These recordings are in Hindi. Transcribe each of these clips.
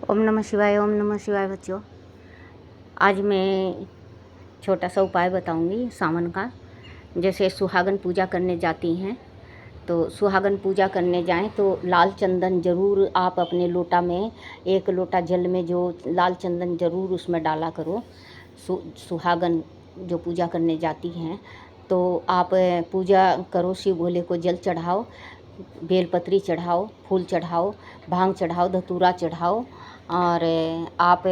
ओम नमः शिवाय। ओम नमः शिवाय बच्चों। आज मैं छोटा सा उपाय बताऊंगी सावन का। जैसे सुहागन पूजा करने जाती हैं तो सुहागन पूजा करने जाएं तो लाल चंदन ज़रूर आप अपने लोटा में, एक लोटा जल में जो लाल चंदन ज़रूर उसमें डाला करो। सुहागन जो पूजा करने जाती हैं तो आप पूजा करो, शिव भोले को जल चढ़ाओ, बेलपत्री चढ़ाओ, फूल चढ़ाओ, भांग चढ़ाओ, धतूरा चढ़ाओ और आप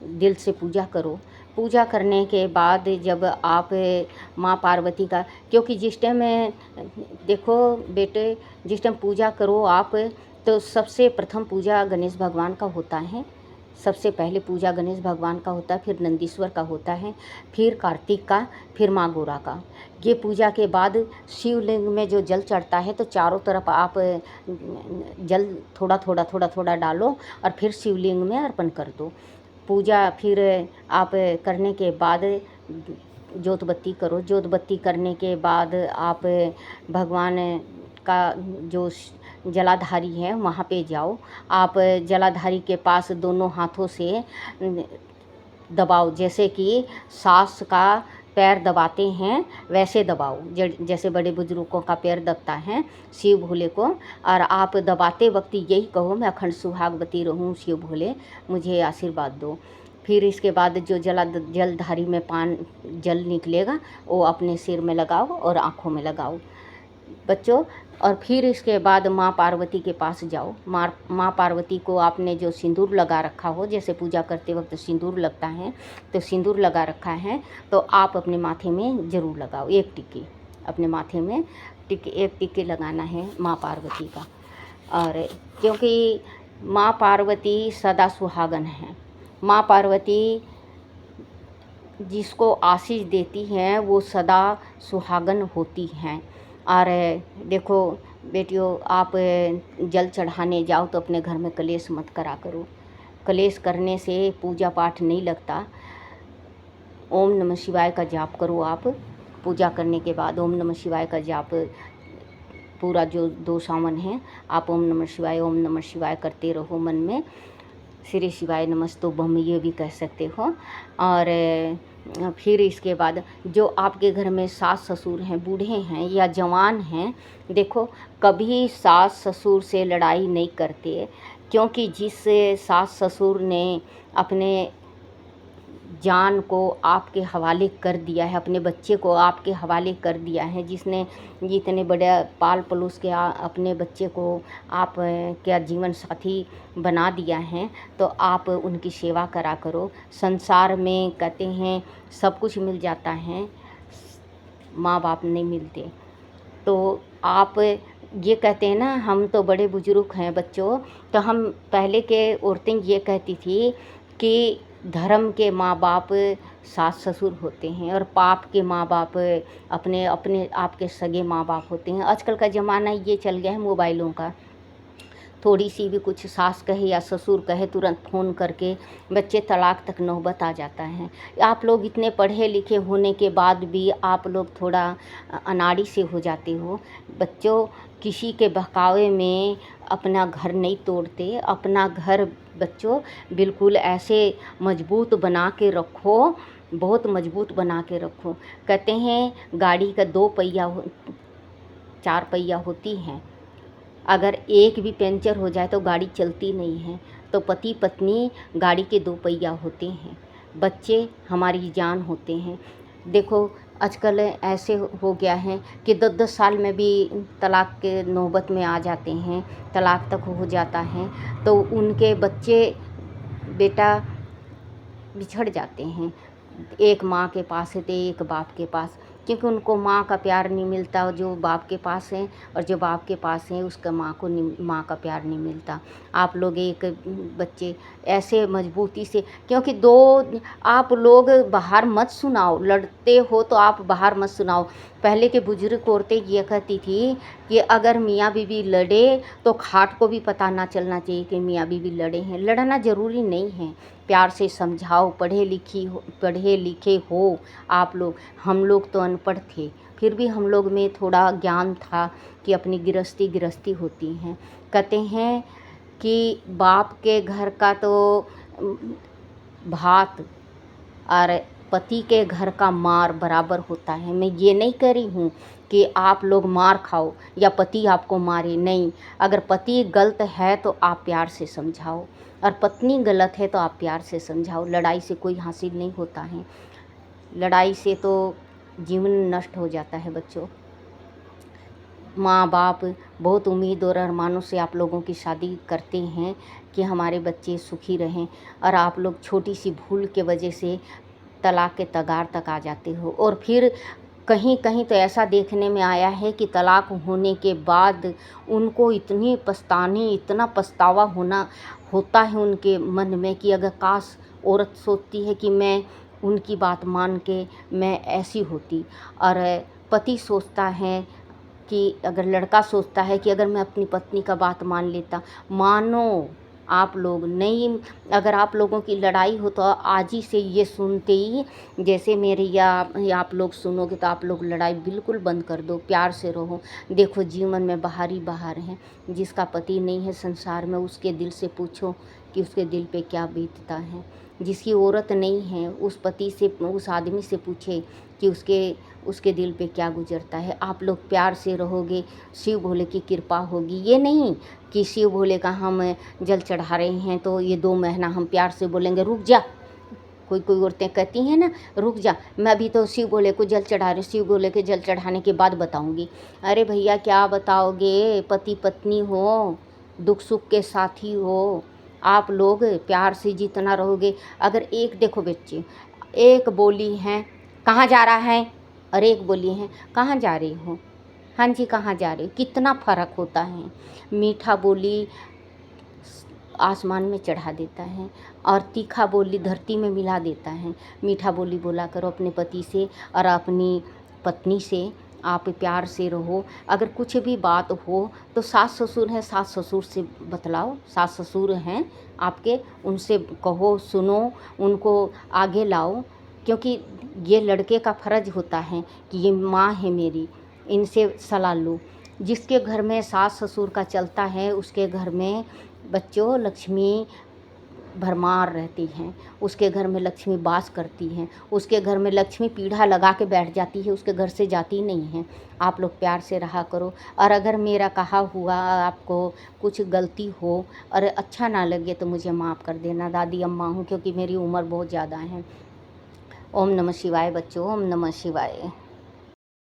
दिल से पूजा करो। पूजा करने के बाद जब आप माँ पार्वती का, क्योंकि जिस टाइम देखो बेटे, जिस टाइम पूजा करो आप तो सबसे प्रथम पूजा गणेश भगवान का होता है। सबसे पहले पूजा गणेश भगवान का होता है, फिर नंदीश्वर का होता है, फिर कार्तिक का, फिर माँ गोरा का। ये पूजा के बाद शिवलिंग में जो जल चढ़ता है तो चारों तरफ आप जल थोड़ा थोड़ा थोड़ा थोड़ा डालो और फिर शिवलिंग में अर्पण कर दो। पूजा फिर आप करने के बाद जोत बत्ती करो। जोत बत्ती करने के बाद आप भगवान का जो जलाधारी है वहाँ पे जाओ। आप जलाधारी के पास दोनों हाथों से दबाओ, जैसे कि सास का पैर दबाते हैं वैसे दबाओ, जैसे बड़े बुजुर्गों का पैर दबता है शिव भोले को। और आप दबाते वक्त यही कहो, मैं अखंड सुहागवती रहूं शिव भोले, मुझे आशीर्वाद दो। फिर इसके बाद जो जलधारी में जल निकलेगा वो अपने सिर में लगाओ और आँखों में लगाओ बच्चों। और फिर इसके बाद माँ पार्वती के पास जाओ। माँ पार्वती को आपने जो सिंदूर लगा रखा हो, जैसे पूजा करते वक्त सिंदूर लगता है, तो सिंदूर लगा रखा है तो आप अपने माथे में ज़रूर लगाओ। एक टिक्की अपने माथे में एक टिक्की लगाना है माँ पार्वती का। और क्योंकि माँ पार्वती सदा सुहागन है। माँ पार्वती जिसको आशीष देती हैं वो सदा सुहागन होती हैं। और देखो बेटियों, आप जल चढ़ाने जाओ तो अपने घर में कलेश मत करा करो। कलेश करने से पूजा पाठ नहीं लगता। ओम नमः शिवाय का जाप करो। आप पूजा करने के बाद ओम नमः शिवाय का जाप पूरा जो 2 सावन है आप ओम नमः शिवाय करते रहो मन में। श्री शिवाय नमस्तुभ्यम ये भी कह सकते हो। और फिर इसके बाद जो आपके घर में सास ससुर हैं, बूढ़े हैं या जवान हैं, देखो कभी सास ससुर से लड़ाई नहीं करते, क्योंकि जिस सास ससुर ने अपने जान को आपके हवाले कर दिया है, अपने बच्चे को आपके हवाले कर दिया है, जिसने इतने बड़े पाल पलोस के अपने बच्चे को आप क्या जीवन साथी बना दिया है, तो आप उनकी सेवा करा करो। संसार में कहते हैं सब कुछ मिल जाता है, माँ बाप नहीं मिलते। तो आप ये कहते हैं ना, हम तो बड़े बुजुर्ग हैं बच्चों, तो हम पहले के औरतें ये कहती थी कि धर्म के माँ बाप सास ससुर होते हैं और पाप के माँ बाप अपने अपने आपके सगे माँ बाप होते हैं। आजकल का ज़माना ये चल गया है मोबाइलों का। थोड़ी सी भी कुछ सास कहे या ससुर कहे तुरंत फ़ोन करके बच्चे तलाक तक नौबत आ जाता है। आप लोग इतने पढ़े लिखे होने के बाद भी आप लोग थोड़ा अनाड़ी से हो जाते हो बच्चों। किसी के बहकावे में अपना घर नहीं तोड़ते। अपना घर बच्चों बिल्कुल ऐसे मजबूत बना के रखो, बहुत मजबूत बना के रखो। कहते हैं गाड़ी का 2 पहिया 4 पहिया होती हैं, अगर एक भी पंचर हो जाए तो गाड़ी चलती नहीं है। तो पति पत्नी गाड़ी के 2 पहिया होते हैं, बच्चे हमारी जान होते हैं। देखो आजकल ऐसे हो गया है कि 10-10 साल में भी तलाक के नौबत में आ जाते हैं, तलाक तक हो जाता है। तो उनके बच्चे बेटा बिछड़ जाते हैं, एक माँ के पास है तो एक बाप के पास, क्योंकि उनको माँ का प्यार नहीं मिलता जो बाप के पास है, और जो बाप के पास है उसका माँ को माँ का प्यार नहीं मिलता। आप लोग एक बच्चे ऐसे मजबूती से, क्योंकि 2 आप लोग बाहर मत सुनाओ, लड़ते हो तो आप बाहर मत सुनाओ। पहले के बुजुर्ग औरतें ये कहती थी कि अगर मियाँ बीवी लड़े तो खाट को भी पता ना चलना चाहिए कि मियाँ बीवी लड़े हैं। लड़ना ज़रूरी नहीं है, प्यार से समझाओ। पढ़े लिखे हो आप लोग, हम लोग तो अनपढ़ थे, फिर भी हम लोग में थोड़ा ज्ञान था कि अपनी गृहस्थी होती हैं। कहते हैं कि बाप के घर का तो भात और पति के घर का मार बराबर होता है। मैं ये नहीं कह रही हूँ कि आप लोग मार खाओ या पति आपको मारे, नहीं। अगर पति गलत है तो आप प्यार से समझाओ, और पत्नी गलत है तो आप प्यार से समझाओ। लड़ाई से कोई हासिल नहीं होता है, लड़ाई से तो जीवन नष्ट हो जाता है बच्चों। माँ बाप बहुत उम्मीद और अरमानों से आप लोगों की शादी करते हैं कि हमारे बच्चे सुखी रहें, और आप लोग छोटी सी भूल के वजह से तलाक के तगार तक आ जाते हो। और फिर कहीं कहीं तो ऐसा देखने में आया है कि तलाक होने के बाद उनको इतनी पछतानी, इतना पछतावा होता है उनके मन में कि अगर काश औरत सोचती है कि मैं उनकी बात मान के मैं ऐसी होती, और पति सोचता है कि अगर लड़का सोचता है कि अगर मैं अपनी पत्नी का बात मान लेता। मानो आप लोग नहीं, अगर आप लोगों की लड़ाई हो तो आज ही से ये सुनते ही जैसे मेरी या आप लोग सुनोगे तो आप लोग लड़ाई बिल्कुल बंद कर दो, प्यार से रहो। देखो जीवन में बाहर ही बाहर है, जिसका पति नहीं है संसार में उसके दिल से पूछो कि उसके दिल पे क्या बीतता है। जिसकी औरत नहीं है उस पति से, उस आदमी से पूछे कि उसके दिल पे क्या गुजरता है। आप लोग प्यार से रहोगे, शिव भोले की कृपा होगी। ये नहीं कि शिव भोले का हम जल चढ़ा रहे हैं तो ये 2 महीना हम प्यार से बोलेंगे रुक जा। कोई औरतें कहती हैं ना, रुक जा, मैं अभी तो शिव भोले को जल चढ़ा रही, शिव भोले के जल चढ़ाने के बाद बताऊंगी। अरे भैया क्या बताओगे, पति पत्नी हो, दुख सुख के साथी हो, आप लोग प्यार से जितना रहोगे। अगर एक देखो बच्चे, एक बोली है कहाँ जा रहा है, और एक बोली है कहाँ जा रही हो, हाँ जी कहाँ जा रही हो, कितना फ़र्क होता है। मीठा बोली आसमान में चढ़ा देता है और तीखा बोली धरती में मिला देता है। मीठा बोली बोला करो अपने पति से और अपनी पत्नी से, आप प्यार से रहो। अगर कुछ भी बात हो तो सास ससुर हैं, सास ससुर से बतलाओ, सास ससुर हैं आपके, उनसे कहो, सुनो, उनको आगे लाओ। क्योंकि ये लड़के का फ़र्ज़ होता है कि ये माँ है मेरी, इनसे सलाह लो। जिसके घर में सास ससुर का चलता है उसके घर में बच्चों लक्ष्मी भरमार रहती हैं, उसके घर में लक्ष्मी वास करती हैं, उसके घर में लक्ष्मी पीढ़ा लगा के बैठ जाती है, उसके घर से जाती नहीं है। आप लोग प्यार से रहा करो। और अगर मेरा कहा हुआ आपको कुछ गलती हो और अच्छा ना लगे तो मुझे माफ़ कर देना। दादी अम्मा हूँ क्योंकि मेरी उम्र बहुत ज़्यादा है। ओम नमः शिवाय बच्चों, ओम नमः शिवाय।